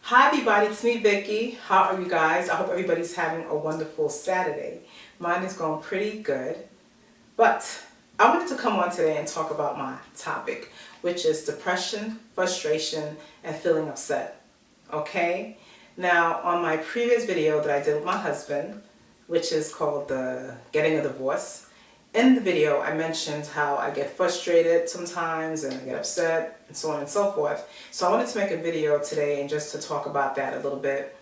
Hi everybody, it's me Vicky. How are you guys? I hope everybody's having a wonderful Saturday. Mine is going pretty good. But I wanted to come on today and talk about my topic, which is depression, frustration, and feeling upset. Okay? Now, on my previous video that I did with my husband, which is called the Getting a Divorce, in the video I mentioned how I get frustrated sometimes and I get upset and so on and so forth. So I wanted to make a video today and just to talk about that a little bit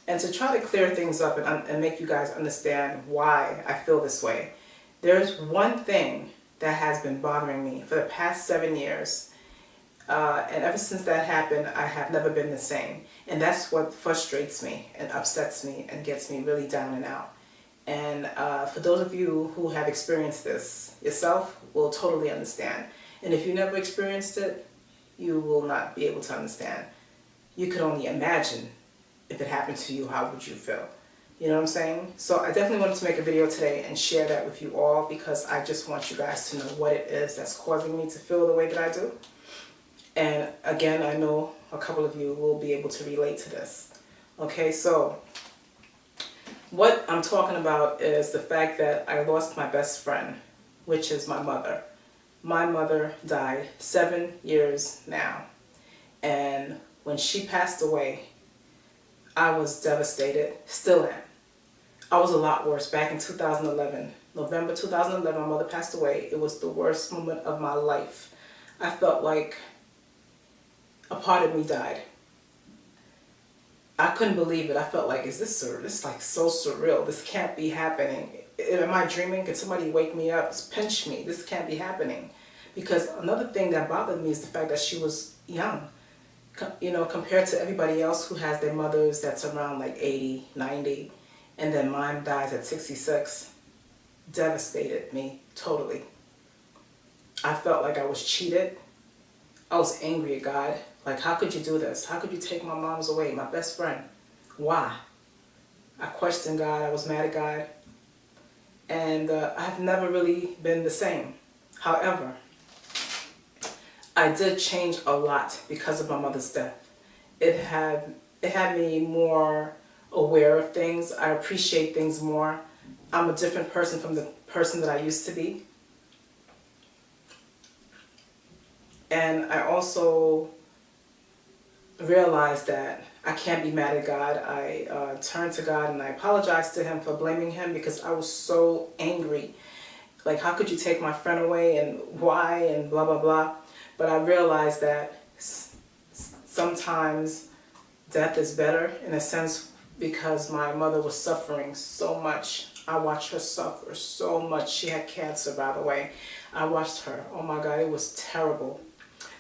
and to try to clear things up and make you guys understand why I feel this way. There's one thing that has been bothering me for the past 7 years, and ever since that happened, I have never been the same. And that's what frustrates me and upsets me and gets me really down and out. And for those of you who have experienced this yourself, will totally understand. And if you never experienced it, you will not be able to understand. You could only imagine if it happened to you, how would you feel? You know what I'm saying? So I definitely wanted to make a video today and share that with you all because I just want you guys to know what it is that's causing me to feel the way that I do. And again, I know a couple of you will be able to relate to this. Okay, so what I'm talking about is the fact that I lost my best friend, which is my mother. My mother died 7 years now. And when she passed away, I was devastated, still am. I was a lot worse back in 2011. November 2011, my mother passed away. It was the worst moment of my life. I felt like a part of me died. I couldn't believe it. I felt like, is this surreal? This is like so surreal. This can't be happening. Am I dreaming? Could somebody wake me up, pinch me? This can't be happening. Because another thing that bothered me is the fact that she was young. You know, compared to everybody else who has their mothers that's around like 80, 90, and then mine dies at 66. Devastated me totally. I felt like I was cheated. I was angry at God. Like, how could you do this? How could you take my mom's away, my best friend? Why? I questioned God. I was mad at God. And I've never really been the same. However, I did change a lot because of my mother's death. It had me more aware of things. I appreciate things more. I'm a different person from the person that I used to be. And I also realized that I can't be mad at God. I turned to God and I apologized to Him for blaming Him because I was so angry. Like, how could you take my friend away and why and blah, blah, blah. But I realized that sometimes death is better in a sense because my mother was suffering so much. I watched her suffer so much. She had cancer, by the way. I watched her. Oh my God, it was terrible.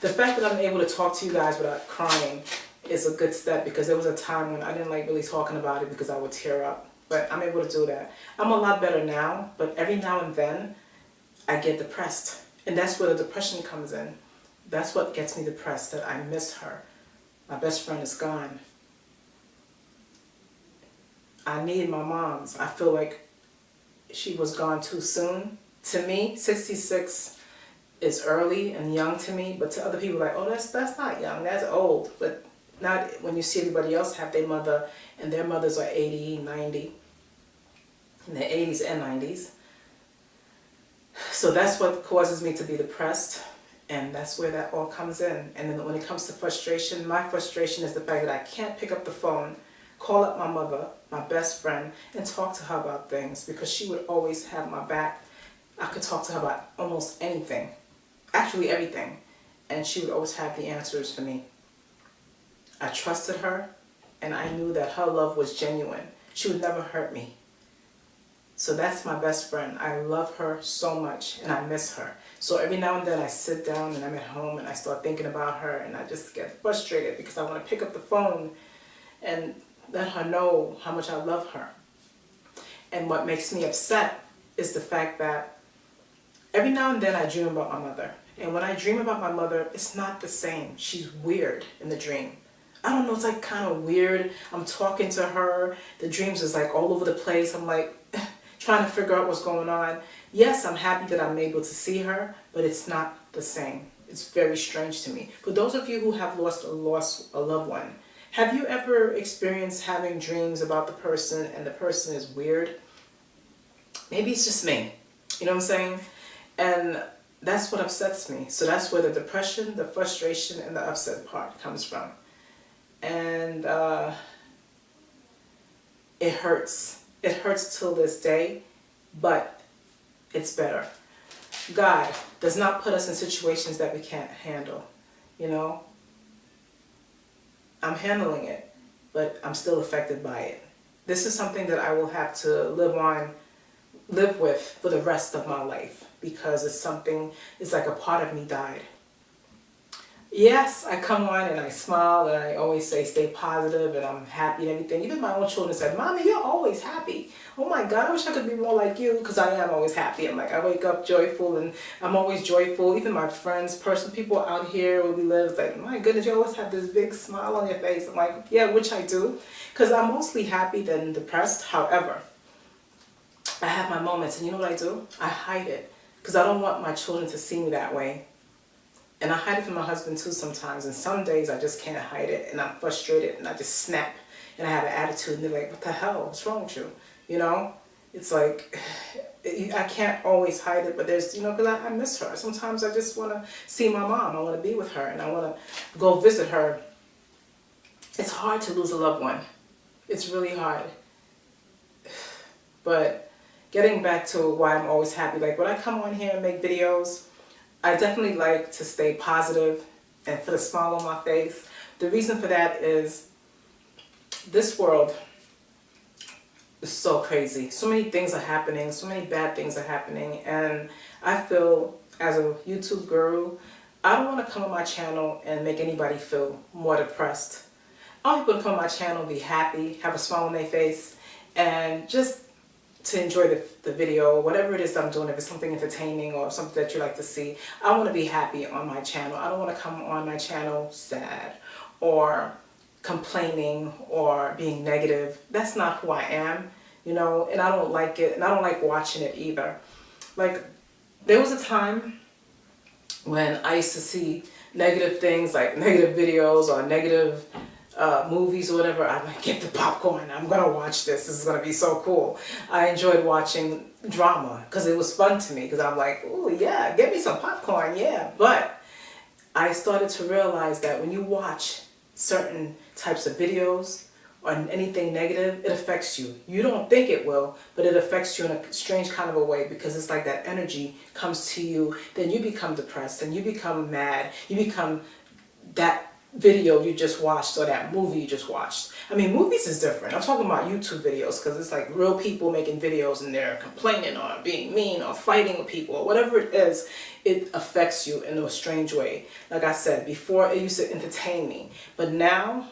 The fact that I'm able to talk to you guys without crying is a good step because there was a time when I didn't like really talking about it because I would tear up. But I'm able to do that. I'm a lot better now, but every now and then I get depressed. And that's where the depression comes in. That's what gets me depressed, that I miss her. My best friend is gone. I need my mom's. I feel like she was gone too soon. To me, 66 is early and young to me, but to other people like, oh, that's not young, that's old. But not when you see everybody else have their mother and their mothers are 80, 90, in their 80s and 90s. So that's what causes me to be depressed, and that's where that all comes in. And then when it comes to frustration, my frustration is the fact that I can't pick up the phone, call up my mother, my best friend, and talk to her about things because she would always have my back. I could talk to her about almost anything. Actually everything, and she would always have the answers for me. I trusted her, and I knew that her love was genuine. She would never hurt me. So that's my best friend. I love her so much, and I miss her. So every now and then I sit down and I'm at home and I start thinking about her, and I just get frustrated because I want to pick up the phone and let her know how much I love her. And what makes me upset is the fact that every now and then I dream about my mother. And when I dream about my mother, it's not the same. She's weird in the dream. I don't know, it's like kind of weird. I'm talking to her. The dreams is like all over the place. I'm like trying to figure out what's going on. Yes, I'm happy that I'm able to see her, but it's not the same. It's very strange to me. For those of you who have lost a loved one, Have you ever experienced having dreams about the person and the person is weird? Maybe it's just me. You know what I'm saying? And that's what upsets me. So that's where the depression, the frustration, and the upset part comes from. And it hurts. It hurts till this day, but it's better. God does not put us in situations that we can't handle. You know, I'm handling it, but I'm still affected by it. This is something that I will have to live with for the rest of my life because it's like a part of me died. Yes, I come on and I smile and I always say stay positive and I'm happy and everything. Even my own children said, Mommy, you're always happy. Oh my God, I wish I could be more like you because I am always happy. I'm like, I wake up joyful and I'm always joyful. Even my friends, people out here where we live, like, my goodness, you always have this big smile on your face. I'm like, yeah, which I do because I'm mostly happy than depressed. However, I have my moments and you know what I do? I hide it because I don't want my children to see me that way. And I hide it from my husband too sometimes. And some days I just can't hide it. And I'm frustrated and I just snap. And I have an attitude. And they're like, what the hell? What's wrong with you? You know? It's like, I can't always hide it. But there's, you know, because I miss her. Sometimes I just want to see my mom. I want to be with her. And I want to go visit her. It's hard to lose a loved one. It's really hard. But getting back to why I'm always happy. Like when I come on here and make videos, I definitely like to stay positive and put a smile on my face. The reason for that is this world is so crazy. So many things are happening. So many bad things are happening. And I feel as a YouTube guru, I don't want to come on my channel and make anybody feel more depressed. I want people to come on my channel, be happy, have a smile on their face, and just to enjoy the video, whatever it is that I'm doing, if it's something entertaining or something that you like to see, I want to be happy on my channel. I don't want to come on my channel sad or complaining or being negative. That's not who I am, you know, and I don't like it, and I don't like watching it either. Like, there was a time when I used to see negative things, like negative videos or negative movies or whatever. I'm like, get the popcorn, I'm gonna watch this is gonna be so cool. I enjoyed watching drama because it was fun to me because I'm like, oh yeah, get me some popcorn, yeah. But I started to realize that when you watch certain types of videos or anything negative, it affects you. You don't think it will, but it affects you in a strange kind of a way because it's like that energy comes to you, then you become depressed and you become mad, you become that video you just watched or that movie you just watched. I mean, movies is different. I'm talking about YouTube videos because it's like real people making videos and they're complaining or being mean or fighting with people or whatever it is. It affects you in a strange way. Like I said, before it used to entertain me, but now,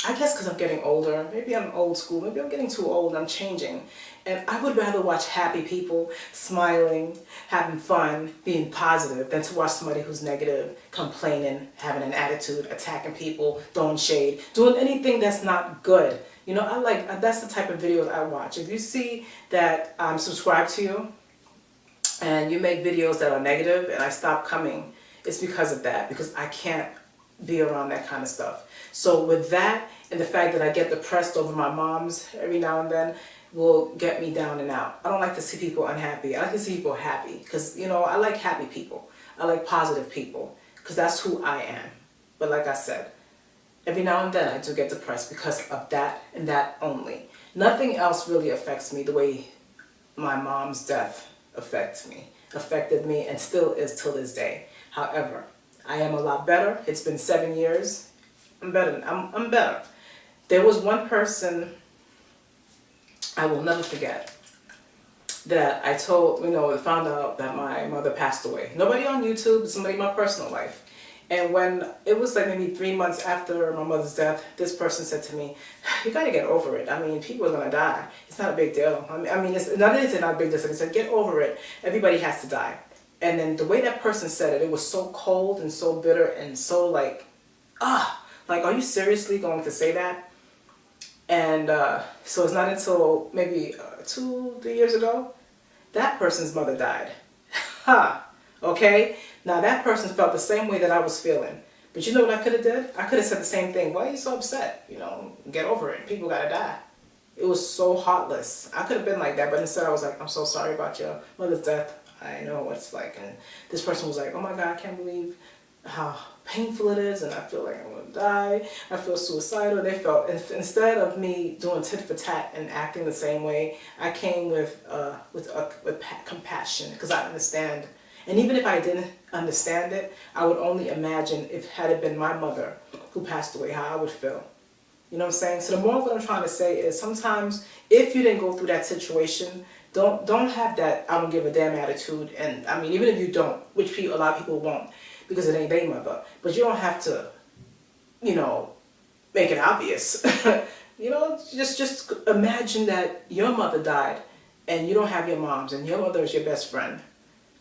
I guess because I'm getting older, maybe I'm old school, maybe I'm getting too old, I'm changing. And I would rather watch happy people, smiling, having fun, being positive, than to watch somebody who's negative, complaining, having an attitude, attacking people, throwing shade, doing anything that's not good. You know, that's the type of videos I watch. If you see that I'm subscribed to you, and you make videos that are negative, and I stop coming, it's because of that, because I can't be around that kind of stuff. So with that, and the fact that I get depressed over my moms every now and then, will get me down and out. I don't like to see people unhappy. I like to see people happy because, you know, I like happy people. I like positive people because that's who I am. But like I said, every now and then I do get depressed because of that and that only. Nothing else really affects me the way my mom's death affected me and still is till this day. However, I am a lot better. It's been 7 years. I'm better. I'm better. There was one person I will never forget that I told, found out that my mother passed away. Nobody on YouTube, somebody in my personal life. And when it was like maybe 3 months after my mother's death, this person said to me, you gotta get over it. I mean, people are gonna die. It's not a big deal. I mean, it's not a big deal. He said, get over it. Everybody has to die. And then the way that person said it, it was so cold and so bitter and so like, are you seriously going to say that? And so it's not until maybe 2-3 years ago, that person's mother died. Okay? Now that person felt the same way that I was feeling. But you know what I could have did? I could have said the same thing. Why are you so upset? You know, get over it. People gotta die. It was so heartless. I could have been like that, but instead I was like, I'm so sorry about your mother's death. I know what it's like. And this person was like, oh my God, I can't believe how painful it is, and I feel like I'm gonna die. I feel suicidal. They felt, instead of me doing tit for tat and acting the same way, I came with compassion, because I understand. And even if I didn't understand it, I would only imagine if had it been my mother who passed away, how I would feel. You know what I'm saying? So the moral of what I'm trying to say is, sometimes if you didn't go through that situation, don't have that I don't give a damn attitude. And I mean, even if you don't, which a lot of people won't, because it ain't their mother, but you don't have to, you know, make it obvious. You know, just imagine that your mother died and you don't have your mom's, and your mother is your best friend.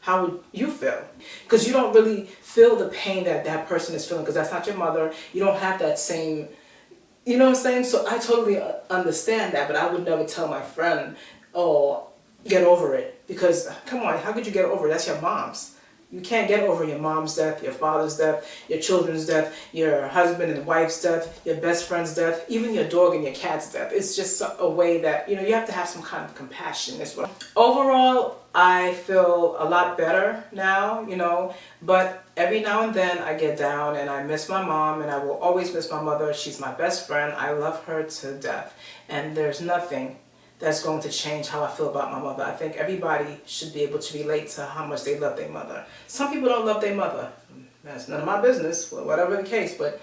How would you feel? Because you don't really feel the pain that that person is feeling, because that's not your mother. You don't have that same, you know what I'm saying? So I totally understand that, but I would never tell my friend, oh, get over it. Because, come on, how could you get over it? That's your mom's. You can't get over your mom's death, your father's death, your children's death, your husband and wife's death, your best friend's death, even your dog and your cat's death. It's just a way that, you know, you have to have some kind of compassion as well. Overall, I feel a lot better now, you know, but every now and then I get down and I miss my mom, and I will always miss my mother. She's my best friend. I love her to death. And there's nothing that's going to change how I feel about my mother. I think everybody should be able to relate to how much they love their mother. Some people don't love their mother. That's none of my business, whatever the case, but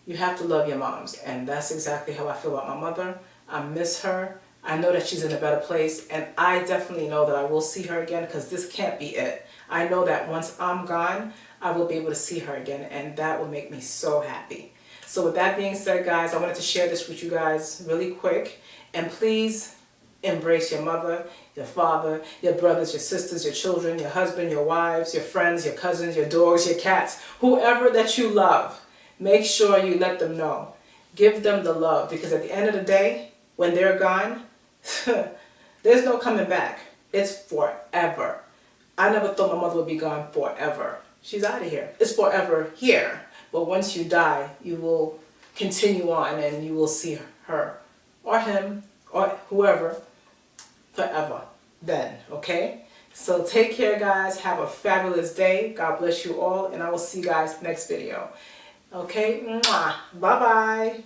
you have to love your moms. And that's exactly how I feel about my mother. I miss her. I know that she's in a better place, and I definitely know that I will see her again, because this can't be it. I know that once I'm gone, I will be able to see her again, and that will make me so happy. So with that being said, guys, I wanted to share this with you guys really quick. And please embrace your mother, your father, your brothers, your sisters, your children, your husband, your wives, your friends, your cousins, your dogs, your cats, whoever that you love. Make sure you let them know. Give them the love, because at the end of the day, when they're gone, there's no coming back. It's forever. I never thought my mother would be gone forever. She's out of here. It's forever here. But once you die, you will continue on, and you will see her or him or whoever forever then, okay? So take care, guys. Have a fabulous day. God bless you all, and I will see you guys next video. Okay? Mwah. Bye-bye.